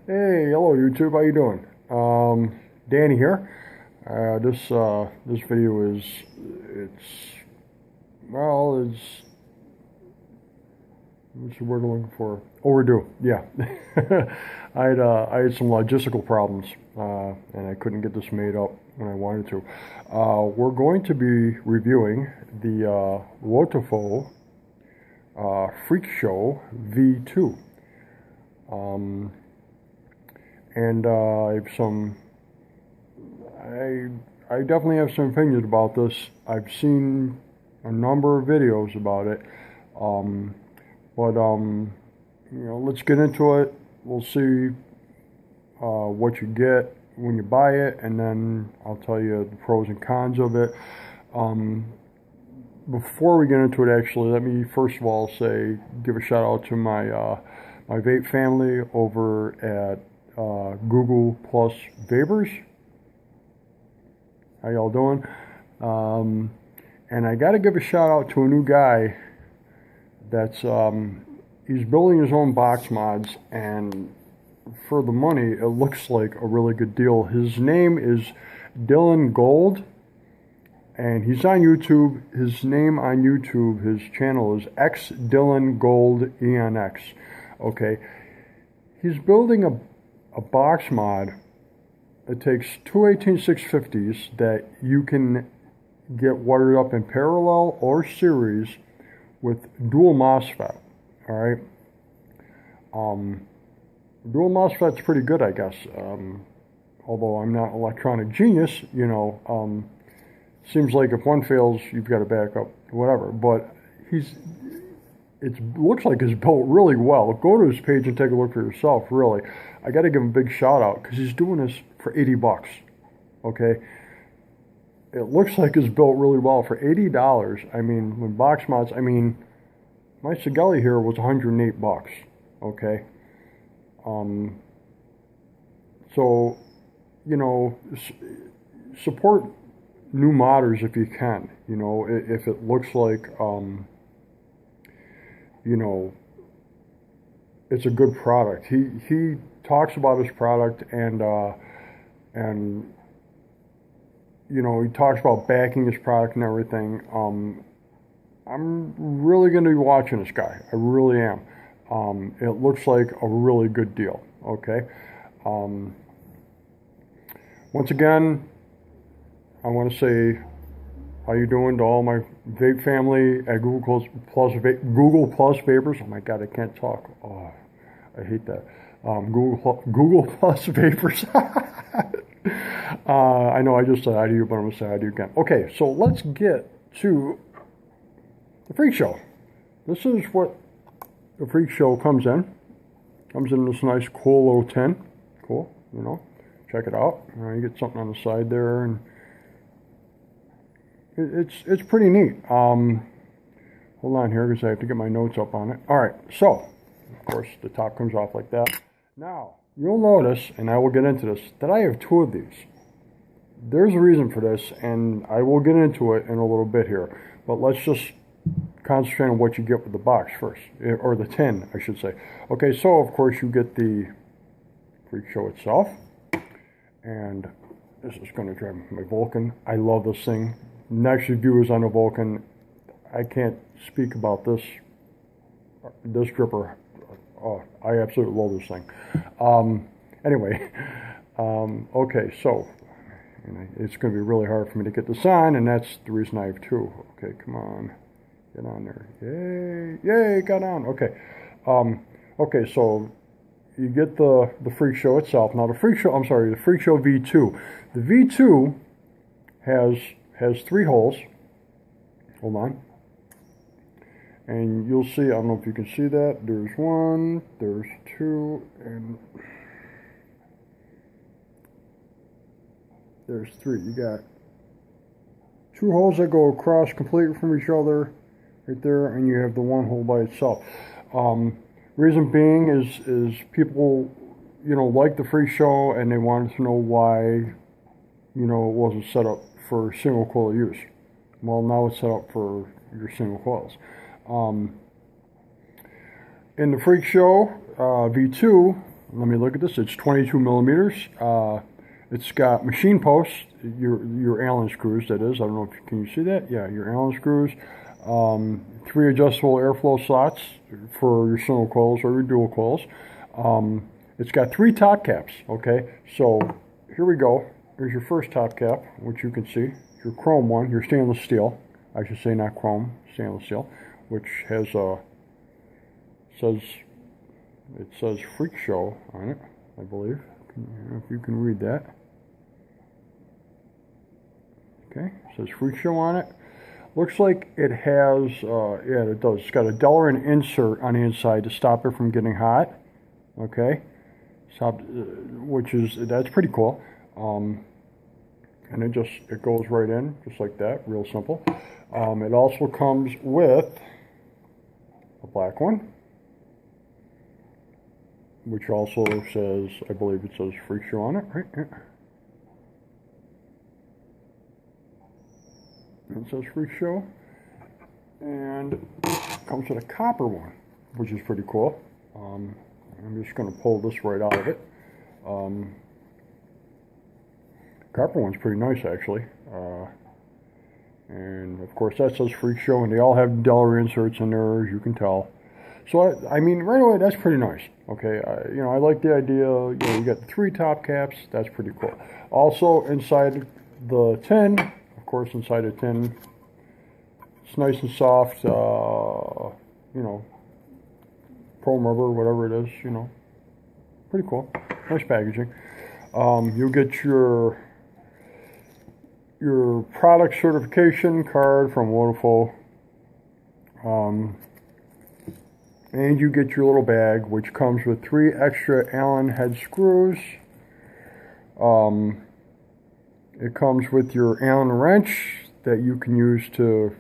Hey, hello YouTube, how you doing? Danny here. This video is it's what's the word I'm looking for? Overdue. Yeah, I had some logistical problems, and I couldn't get this made up when I wanted to. We're going to be reviewing the WOTOFO Freak Show V2. And I definitely have some opinions about this. I've seen a number of videos about it, let's get into it. We'll see what you get when you buy it, and then I'll tell you the pros and cons of it. Before we get into it, actually, let me first of all give a shout out to my my vape family over at Google Plus Vapors. How y'all doing? And I got to give a shout out to a new guy that's he's building his own box mods, and for the money it looks like a really good deal. His name is Dylan Gold, and he's on YouTube. His name on YouTube, his channel is X Dylan Gold ENX. Okay, he's building a box mod. It takes two 18650s that you can get wired up in parallel or series with dual MOSFET. All right, dual MOSFET's pretty good, I guess. Although I'm not an electronic genius, seems like if one fails, you've got to back up, whatever. But it looks like it's built really well. Go to his page and take a look for yourself, really. I got to give him a big shout out because he's doing this for 80 bucks. Okay? It looks like it's built really well for $80. I mean, when box mods, my Sigelli here was 108 bucks. Okay? So, support new modders if you can. If it looks like, it's a good product. He talks about his product, and he talks about backing his product and everything. I'm really going to be watching this guy. I really am. It looks like a really good deal. Okay. Once again, I want to say how you doing to all my vape family at Google Plus Vapors. Oh my God, I can't talk. Oh, I hate that. Google Plus Vapors. I know I just said hi to you, but I'm going to say hi to you again. Okay, so let's get to the Freak Show. This is what the Freak Show comes in. Comes in this nice cool little tin. Cool, check it out. You get something on the side there, and it's pretty neat. Hold on here because I have to get my notes up on it. All right, so of course the top comes off like that. Now you'll notice, and I will get into this, that I have two of these. There's a reason for this, and I will get into it in a little bit here. But let's just concentrate on what you get with the box first, or the tin, I should say. Okay, so of course you get the Freak Show itself, and this is going to drive my Vulcan. I love this thing. Next review is on a Vulcan. I can't speak about this gripper. Oh, I absolutely love this thing. Anyway, okay, so it's going to be really hard for me to get this on, and that's the reason I have two. Okay, come on, get on there. Yay, got on. Okay, okay, so you get the Freak Show itself. Now the Freak Show V2. The V2 has three holes. Hold on. And you'll see, I don't know if you can see that. There's one, there's two, and there's three. You got two holes that go across completely from each other right there, and you have the one hole by itself. Reason being is people, like the Freak Show, and they wanted to know why, it wasn't set up for single coil use. Well, now it's set up for your single coils. In the Freak Show V2, let me look at this. It's 22 millimeters. It's got machine posts, your Allen screws, that is. I don't know if can you see that? Yeah, your Allen screws. 3 adjustable airflow slots for your single coils or your dual coils. It's got 3 top caps. Okay, so here we go. Here's your first top cap, which you can see. Your chrome one, your stainless steel. I should say not chrome, stainless steel, which has it says Freak Show on it, I believe. If you can read that. Okay, it says Freak Show on it. Looks like it has, yeah, it does. It's got a Delrin insert on the inside to stop it from getting hot. Okay, that's pretty cool. And it goes right in, just like that, real simple. It also comes with a black one, which also says, I believe it says Freak Show on it, right? Yeah. It says Freak Show. And it comes with a copper one, which is pretty cool. I'm just going to pull this right out of it. Copper one's pretty nice, actually. And of course that says Freak Show, and they all have Delrin inserts in there, as you can tell. So I mean, right away, that's pretty nice. Okay, I like the idea. You got the 3 top caps. That's pretty cool. Also, inside the tin, of course, inside the tin, it's nice and soft. Chrome rubber, whatever it is. Pretty cool. Nice packaging. You'll get your product certification card from WOTOFO. And you get your little bag, which comes with 3 extra Allen head screws. It comes with your Allen wrench that you can use to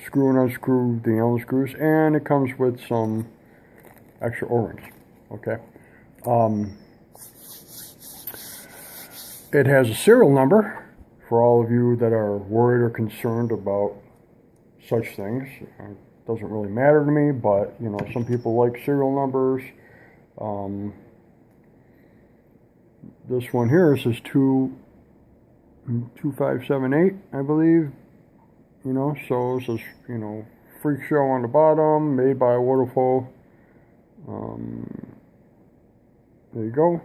screw and unscrew the Allen screws, and it comes with some extra O-rings. Okay. It has a serial number for all of you that are worried or concerned about such things. It doesn't really matter to me, but some people like serial numbers. This one here says 2578, I believe. So it says Freak Show on the bottom, made by WOTOFO. There you go.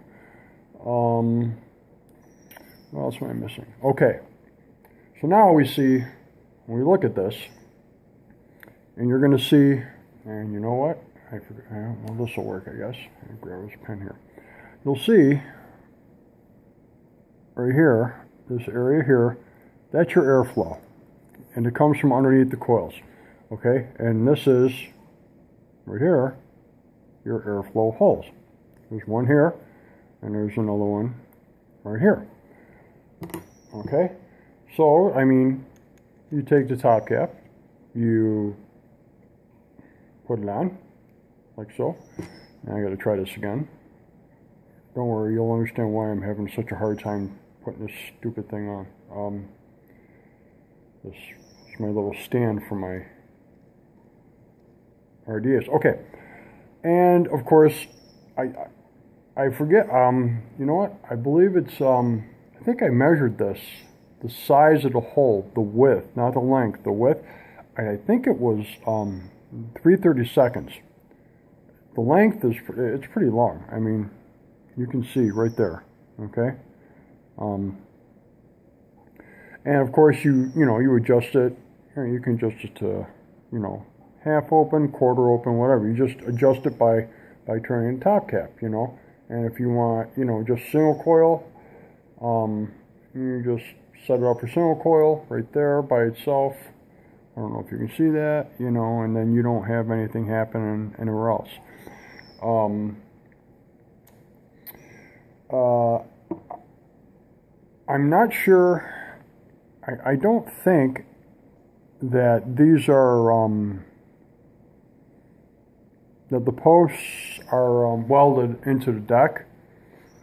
What else am I missing? Okay, so now we see, when we look at this, and you're going to see, and you know what? I forgot. Well, this will work, I guess. I'll grab this pen here. You'll see right here, this area here, that's your airflow, and it comes from underneath the coils. Okay, and this is right here, your airflow holes. There's one here, and there's another one right here. Okay, so I mean, you take the top cap, you put it on, like so. And I got to try this again. Don't worry, you'll understand why I'm having such a hard time putting this stupid thing on. This is my little stand for my RDS. Okay, and of course, I forget. You know what? I believe it's. I think I measured this. The size of the hole, the width, not the length, the width. I think it was 3/32. The length it's pretty long. I mean, you can see right there. Okay. And of course you adjust it. You can adjust it to half open, quarter open, whatever. You just adjust it by turning the top cap. And if you want just single coil, you just set it up for single coil right there by itself. I don't know if you can see that, and then you don't have anything happening anywhere else. I'm not sure. I don't think that these are that the posts are welded into the deck.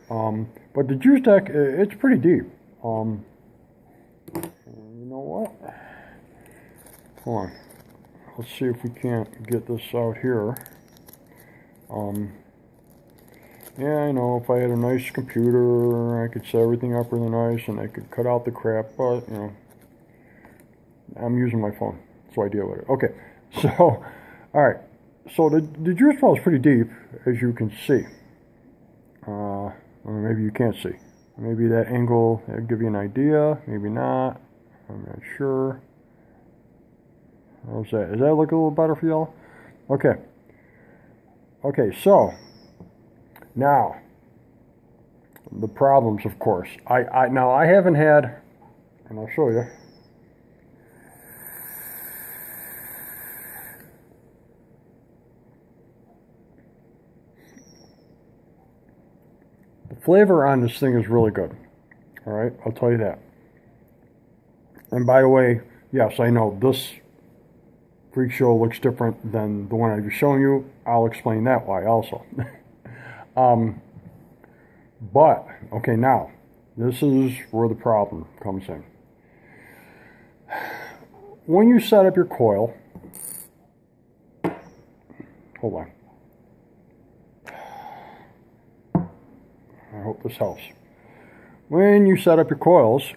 But the juice deck, it's pretty deep. You know what? Hold on. Let's see if we can't get this out here. Yeah, I know, if I had a nice computer, I could set everything up really nice and I could cut out the crap, but, you know, I'm using my phone, so I deal with it. Okay, so, alright, so the juice well is pretty deep, as you can see. Or maybe you can't see. Maybe that angle will give you an idea, maybe not. I'm not sure. How's that? Does that look a little better for y'all? Okay. Okay, so now the problems, of course. Now I haven't had, and I'll show you. The flavor on this thing is really good. All right, I'll tell you that. And by the way, yes, I know this Freak Show looks different than the one I was showing you. I'll explain that why also. But, okay, now, this is where the problem comes in. When you set up your coil, hold on. I hope this helps. When you set up your coils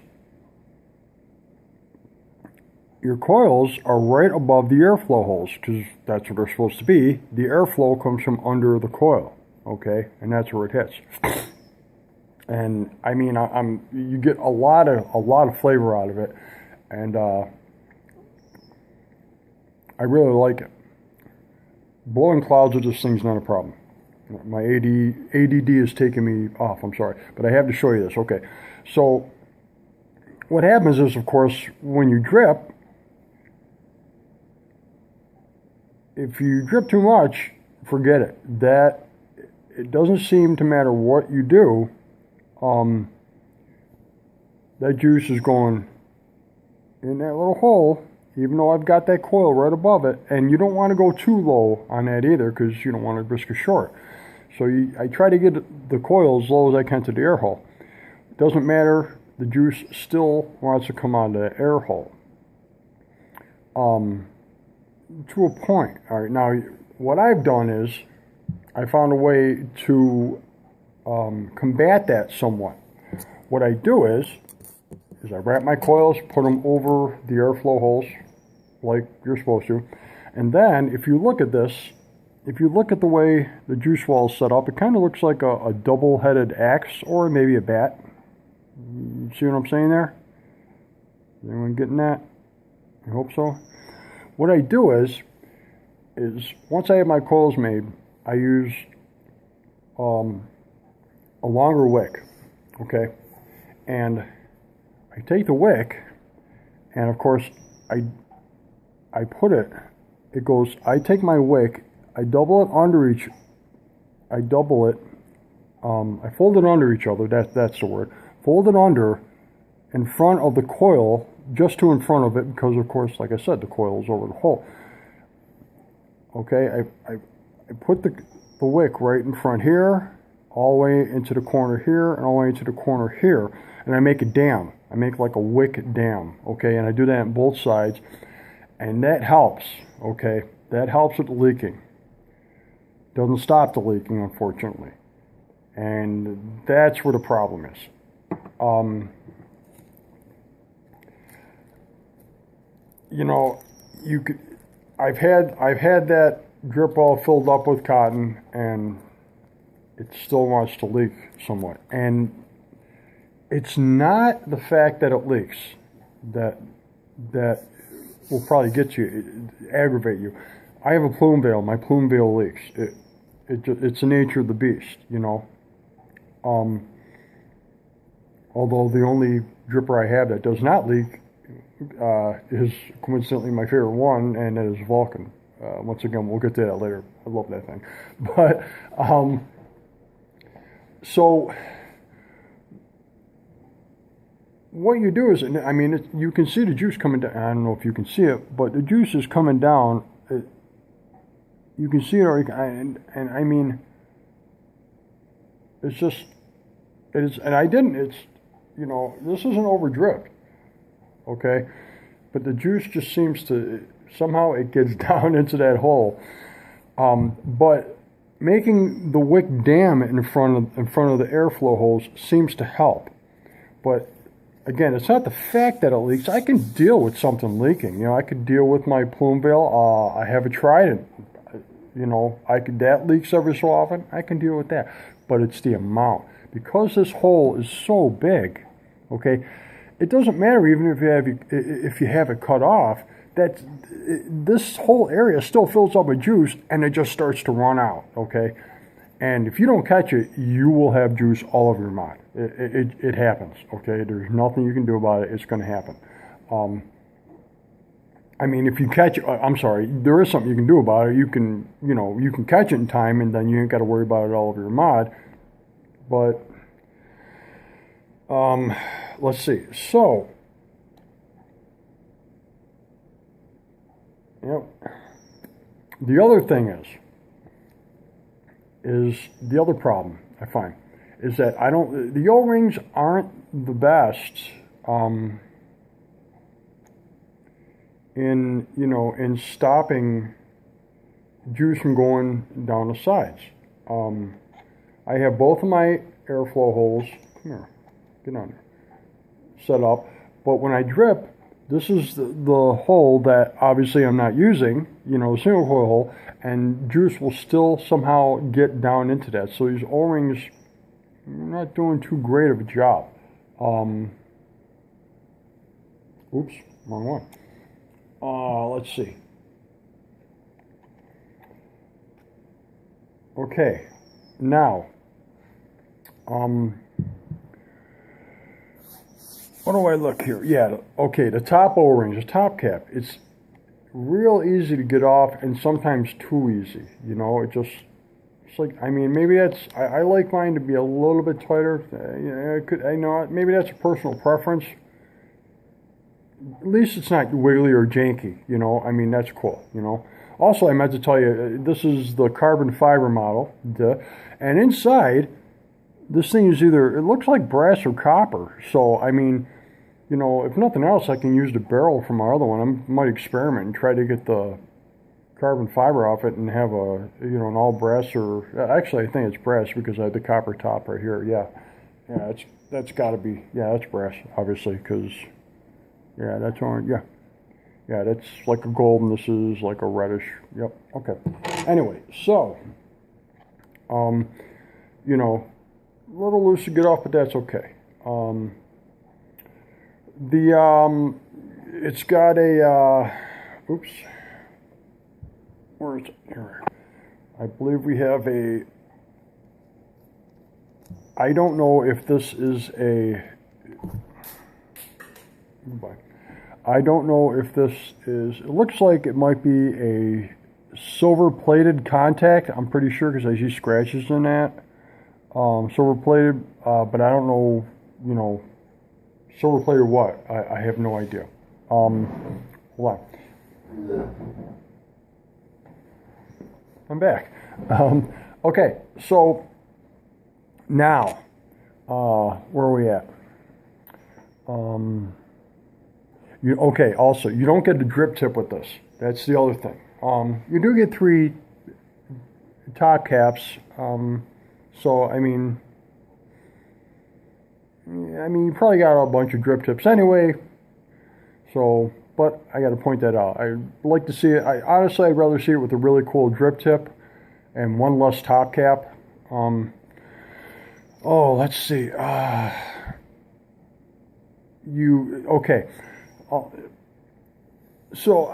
are right above the airflow holes, because that's what they're supposed to be. The airflow comes from under the coil, okay, and that's where it hits. And I mean, you get a lot of flavor out of it, and I really like it. Blowing clouds with this thing's not a problem. My ADD is taking me off, I'm sorry, but I have to show you this. Okay, so what happens is, of course, when you drip, if you drip too much, forget it. It doesn't seem to matter what you do, that juice is going in that little hole, even though I've got that coil right above it, and you don't want to go too low on that either, because you don't want to risk a short. So I try to get the coil as low as I can to the air hole. It doesn't matter, the juice still wants to come out of the air hole. To a point. All right, now what I've done is I found a way to combat that somewhat. What I do is I wrap my coils, put them over the airflow holes like you're supposed to, and then if you look at this, if you look at the way the juice well is set up, it kind of looks like a double-headed axe or maybe a bat. You see what I'm saying there? Is anyone getting that? I hope so. What I do is once I have my coils made, I use a longer wick, okay? And I take the wick, and of course, I put it, I take my wick, I double it under each, I fold it under each other, that's the word, fold it under in front of the coil, just to in front of it, because of course, like I said, the coil is over the hole. Okay, I put the wick right in front here, all the way into the corner here, and all the way into the corner here, and I make a dam. I make like a wick dam, okay, and I do that on both sides, and that helps, okay, that helps with the leaking. Doesn't stop the leaking, unfortunately, and that's where the problem is. You know, I've had that drip well filled up with cotton, and it still wants to leak somewhat. And it's not the fact that it leaks that will probably get you, aggravate you. I have a plume veil. My plume veil leaks. It's the nature of the beast, you know. Although the only dripper I have that does not leak is coincidentally my favorite one, and that is Vulcan. Once again, we'll get to that later. I love that thing. But, so, what you do is, I mean, you can see the juice coming down. I don't know if you can see it, but the juice is coming down. You can see it, and I mean, it's just, it is, and you know, this isn't over dripped. Okay, but the juice just seems to, somehow it gets down into that hole. But making the wick dam in front of the airflow hose seems to help. But again, it's not the fact that it leaks. I can deal with something leaking. I could deal with my plume veil. I have a Trident. That leaks every so often. I can deal with that. But it's the amount. Because this hole is so big, okay, it doesn't matter even if you have it cut off, this whole area still fills up with juice and it just starts to run out, okay? And if you don't catch it, you will have juice all over your mod. It happens, okay? There's nothing you can do about it. It's going to happen. If you catch it, I'm sorry, there is something you can do about it. You can catch it in time and then you ain't got to worry about it all over your mod. But, let's see. So, the other thing is the other problem I find is that the O-rings aren't the best in stopping juice from going down the sides. I have both of my airflow holes, come here, get on there, set up, but when I drip, this is the hole that obviously I'm not using, the single coil hole, and juice will still somehow get down into that. So these O-rings are not doing too great of a job. Oops, wrong one. Let's see. Okay, now, what do I look here? Yeah, okay, the top O-rings, the top cap, it's real easy to get off and sometimes too easy. It's like, maybe that's, I like mine to be a little bit tighter. Maybe that's a personal preference. At least it's not wiggly or janky, that's cool, Also, I meant to tell you, this is the carbon fiber model, and inside, this thing is it looks like brass or copper. So, if nothing else, I can use the barrel from my other one. I might experiment and try to get the carbon fiber off it and have an all brass, or actually I think it's brass because I have the copper top right here. Yeah, that's got to be, that's brass, obviously, because, that's orange, yeah, that's like a gold, and this is like a reddish. Yep. Okay. Anyway, so, a little loose to get off, but that's okay. It's got a, oops. Where is it? Here. I believe we have I don't know if this is it looks like it might be a silver plated contact. I'm pretty sure because I see scratches in that. Silver plated, but I don't know, silver plated what? I have no idea. Hold on. I'm back. Okay, so now, where are we at? Okay, also, you don't get the drip tip with this. That's the other thing. You do get 3 top caps. So, you probably got a bunch of drip tips anyway. So, but I got to point that out. I'd like to see it. Honestly, I'd rather see it with a really cool drip tip and 1 less top cap. Let's see. Okay. So,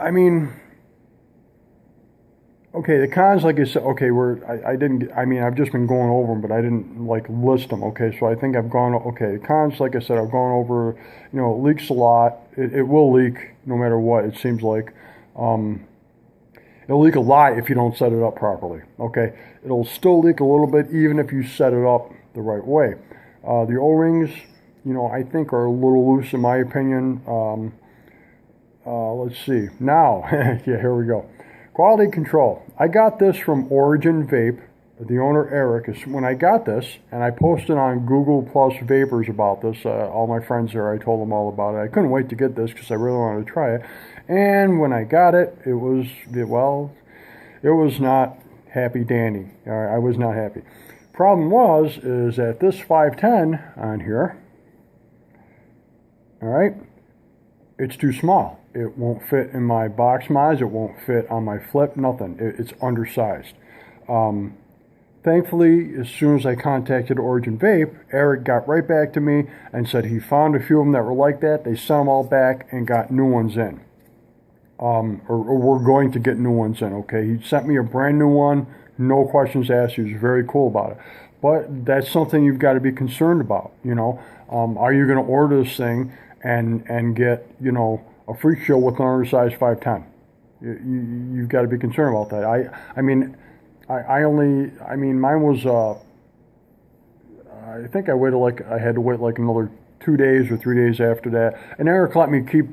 okay, the cons, like I said, okay, I've just been going over them, but I didn't, list them, okay, so I think I've gone, okay, the cons, like I said, I've gone over, it leaks a lot, it will leak no matter what, it seems like, it'll leak a lot if you don't set it up properly, okay, it'll still leak a little bit even if you set it up the right way. The O-rings, I think are a little loose in my opinion. Let's see, now, yeah, here we go. Quality control. I got this from Origin Vape. The owner, Eric, when I got this, and I posted on Google Plus Vapors about this, all my friends there, I told them all about it. I couldn't wait to get this because I really wanted to try it. And when I got it, it was not happy dandy. I was not happy. Problem is that this 510 on here, all right, it's too small. It won't fit in my box mods. It won't fit on my flip, nothing. It's undersized. Thankfully, as soon as I contacted Origin Vape, Eric got right back to me and said he found a few of them that were like that. They sent them all back and got new ones in. Or we're going to get new ones in, okay? He sent me a brand new one, no questions asked. He was very cool about it. But that's something you've got to be concerned about, you know. Are you going to order this thing and get, you know, a freak show with an undersized 510? You've got to be concerned about that. I mean, mine was, I think I had to wait like another 2 days or 3 days after that. And Eric let me keep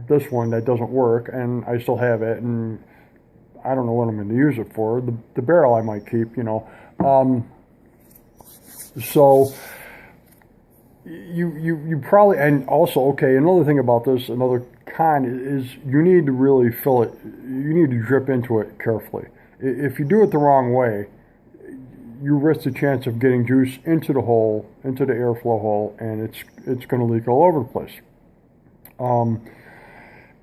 this one that doesn't work, and I still have it, and I don't know what I'm going to use it for. The barrel I might keep, you know. So you probably, and also, okay, another thing about this, another con is you need to really fill it, you need to drip into it carefully. If you do it the wrong way, you risk the chance of getting juice into the hole, into the airflow hole, and it's going to leak all over the place.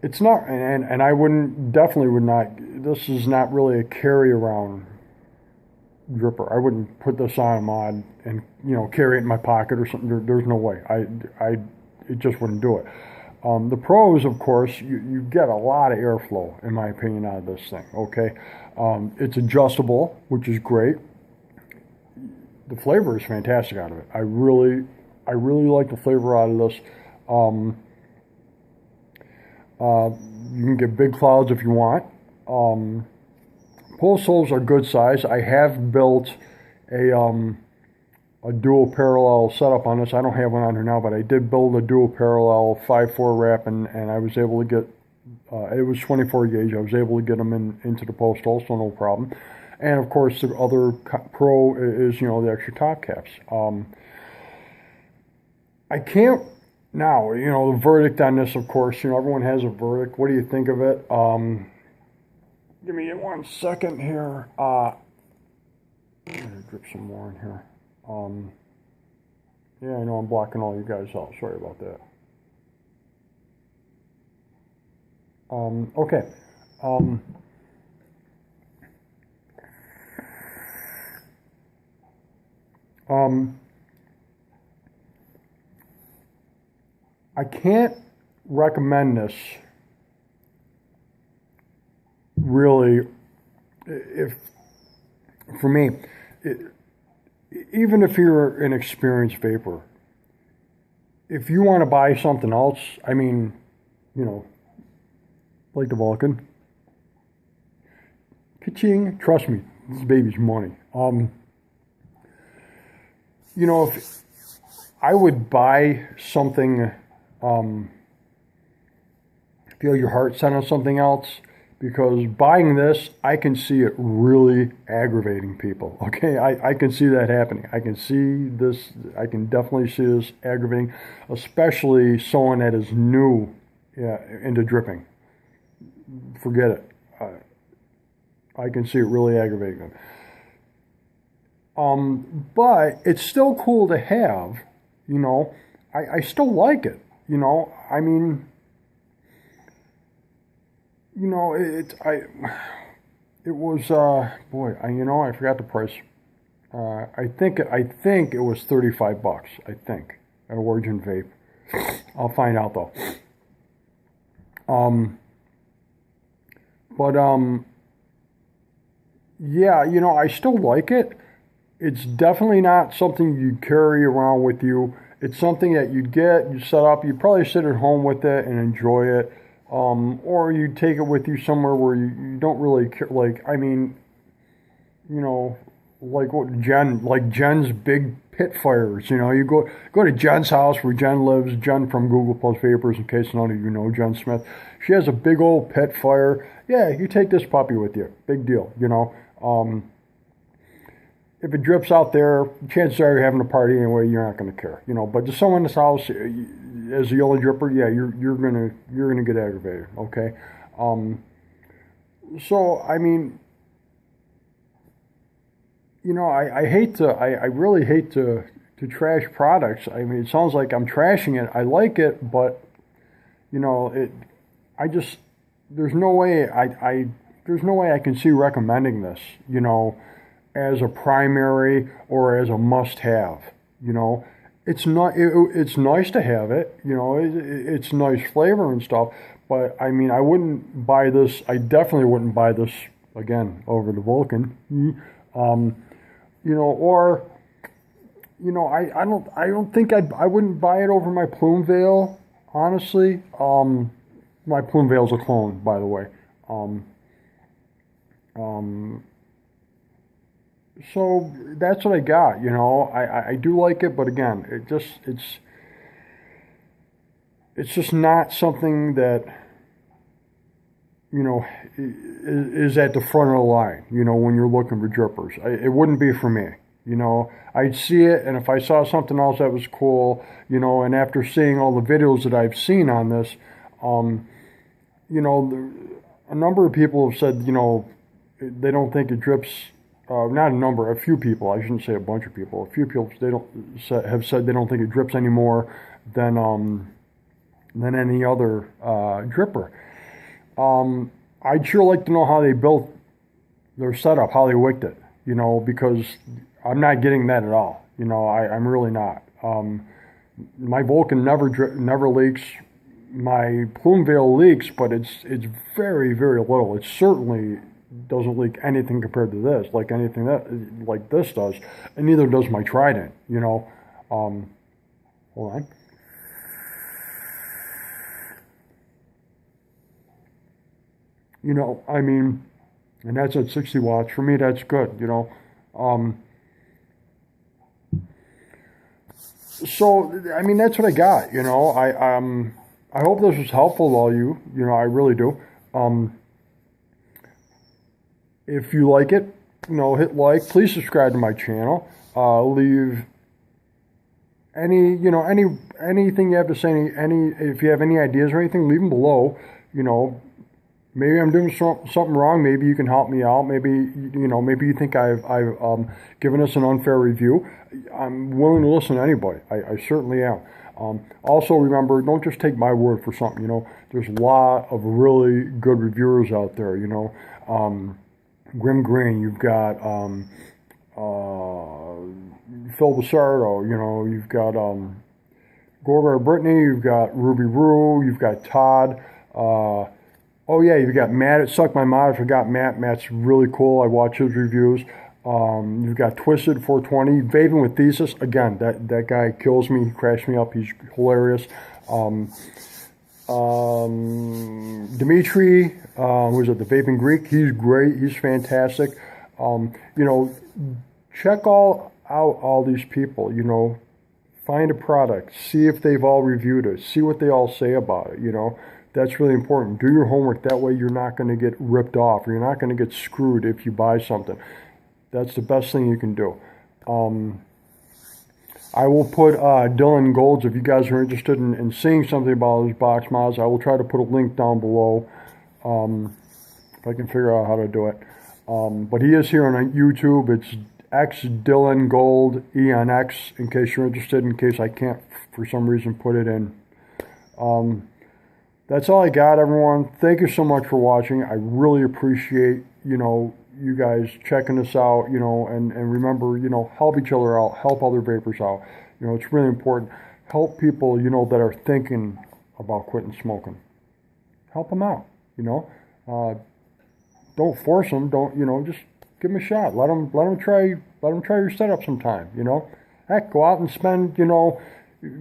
It's not, and I definitely would not, this is not really a carry around dripper. I wouldn't put this on a mod and, you know, carry it in my pocket or something. There's no way. It just wouldn't do it. The pros, of course, you get a lot of airflow, in my opinion, out of this thing, okay? It's adjustable, which is great. The flavor is fantastic out of it. I really like the flavor out of this. You can get big clouds if you want. Pulse holes are good size. I have built a dual parallel setup on this. I don't have one on here now, but I did build a dual parallel 5.4 wrap, and I was able to get, it was 24 gauge. I was able to get them into the post hole, so no problem. And of course, the other pro is, you know, the extra top caps. I can't, now, you know, the verdict on this, of course, you know, everyone has a verdict. What do you think of it? Give me 1 second here. I'm going to drip some more in here. Yeah, I know I'm blocking all you guys out. Sorry about that. Okay. I can't recommend this really, for me, even if you're an experienced vapor, if you want to buy something else, I mean, you know, like the Vulcan, ka-ching, trust me, this baby's money. You know, if I would buy something, feel your heart set on something else, because buying this, I can see it really aggravating people, okay? I can see that happening. I can see this, I can definitely see this aggravating, especially someone that is new into dripping. Forget it. I can see it really aggravating them. But it's still cool to have, you know. I still like it, you know. I mean, you know, it was, boy, you know, I forgot the price. I think it was $35, I think, at Origin Vape. I'll find out though. Yeah, you know, I still like it. It's definitely not something you carry around with you. It's something that you'd get, you set up, you'd probably sit at home with it and enjoy it. Or you take it with you somewhere where you don't really care, like, I mean, you know, like what Jen's big pit fires, you know, you go to Jen's house where Jen lives, Jen from Google Plus Vapors, in case none of you know Jen Smith. She has a big old pit fire. Yeah, you take this puppy with you, big deal, you know. If it drips out there, chances are you're having a party anyway, you're not going to care, you know. But to someone's house, as a yellow dripper, yeah, you're gonna get aggravated, okay. So I mean, you know, I hate to, I really hate to trash products. I mean, it sounds like I'm trashing it. I like it, but you know, I just, there's no way there's no way I can see recommending this, you know, as a primary or as a must-have. You know, it's not, it's nice to have it. You know, it's nice flavor and stuff. But I mean, I wouldn't buy this. I definitely wouldn't buy this again over the Vulcan. You know, or you know, I don't think I wouldn't buy it over my Plume Veil, honestly. My Plume Veil's a clone, by the way. Um, so that's what I got. You know, I do like it, but again, it's just not something that, you know, is at the front of the line, you know, when you're looking for drippers. It wouldn't be for me. You know, I'd see it, and if I saw something else that was cool, you know, and after seeing all the videos that I've seen on this, you know, a number of people have said, you know, they don't think it drips. Not a number, a few people. I shouldn't say a bunch of people. A few people have said they don't think it drips anymore than any other dripper. I'd sure like to know how they built their setup, how they wicked it, you know, because I'm not getting that at all. You know, I'm really not. My Vulcan never leaks. My Plume Veil leaks, but it's very, very little. It certainly doesn't leak anything compared to this, like anything that like this does, and neither does my Trident. You know, hold on. You know, I mean, and that's at 60 watts. For me, that's good. You know, so I mean, that's what I got. You know, I hope this was helpful to all you. You know, I really do. If you like it, you know, hit like. Please subscribe to my channel. Leave anything you have to say. If you have any ideas or anything, leave them below. You know, maybe I'm doing something wrong. Maybe you can help me out. Maybe maybe you think I've given us an unfair review. I'm willing to listen to anybody. I certainly am. Also, remember, don't just take my word for something. You know, there's a lot of really good reviewers out there. You know. Grim Green, you've got Phil Basardo, you know, you've got Gorbar Brittany, you've got Ruby Roo, you've got Todd. Oh yeah, you've got Matt at Suck My Mod. I forgot Matt. Matt's really cool. I watch his reviews. You've got Twisted 420, Vaven with Thesis. Again, that guy kills me. He crashed me up. He's hilarious. Dimitri, who's at the Vaping Greek, he's great, he's fantastic. You know, check out all these people, you know, find a product, see if they've all reviewed it, see what they all say about it, you know. That's really important. Do your homework, that way you're not going to get ripped off, or you're not going to get screwed if you buy something. That's the best thing you can do. I will put Dylan Gold's, if you guys are interested in seeing something about his box mods, I will try to put a link down below if I can figure out how to do it. But he is here on YouTube. It's X Dylan Gold, E on X, in case you're interested, in case I can't, for some reason, put it in. That's all I got, everyone. Thank you so much for watching. I really appreciate, you know, you guys checking us out, you know, and remember, you know, help each other out, help other vapors out. You know, it's really important. Help people, you know, that are thinking about quitting smoking. Help them out, you know. Don't force them. Don't, you know, just give them a shot. Let them try your setup sometime, you know. Heck, go out and spend, you know,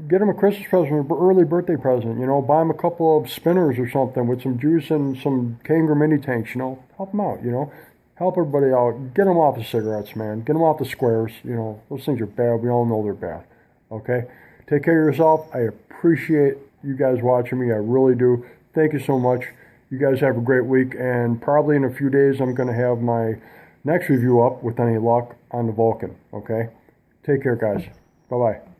get them a Christmas present or early birthday present, you know. Buy them a couple of spinners or something with some juice and some Kangaroo mini tanks, you know. Help them out, you know. Help everybody out. Get them off the cigarettes, man. Get them off the squares. You know, those things are bad. We all know they're bad. Okay? Take care of yourself. I appreciate you guys watching me. I really do. Thank you so much. You guys have a great week. And probably in a few days, I'm going to have my next review up, with any luck, on the Vulcan. Okay? Take care, guys. Bye-bye.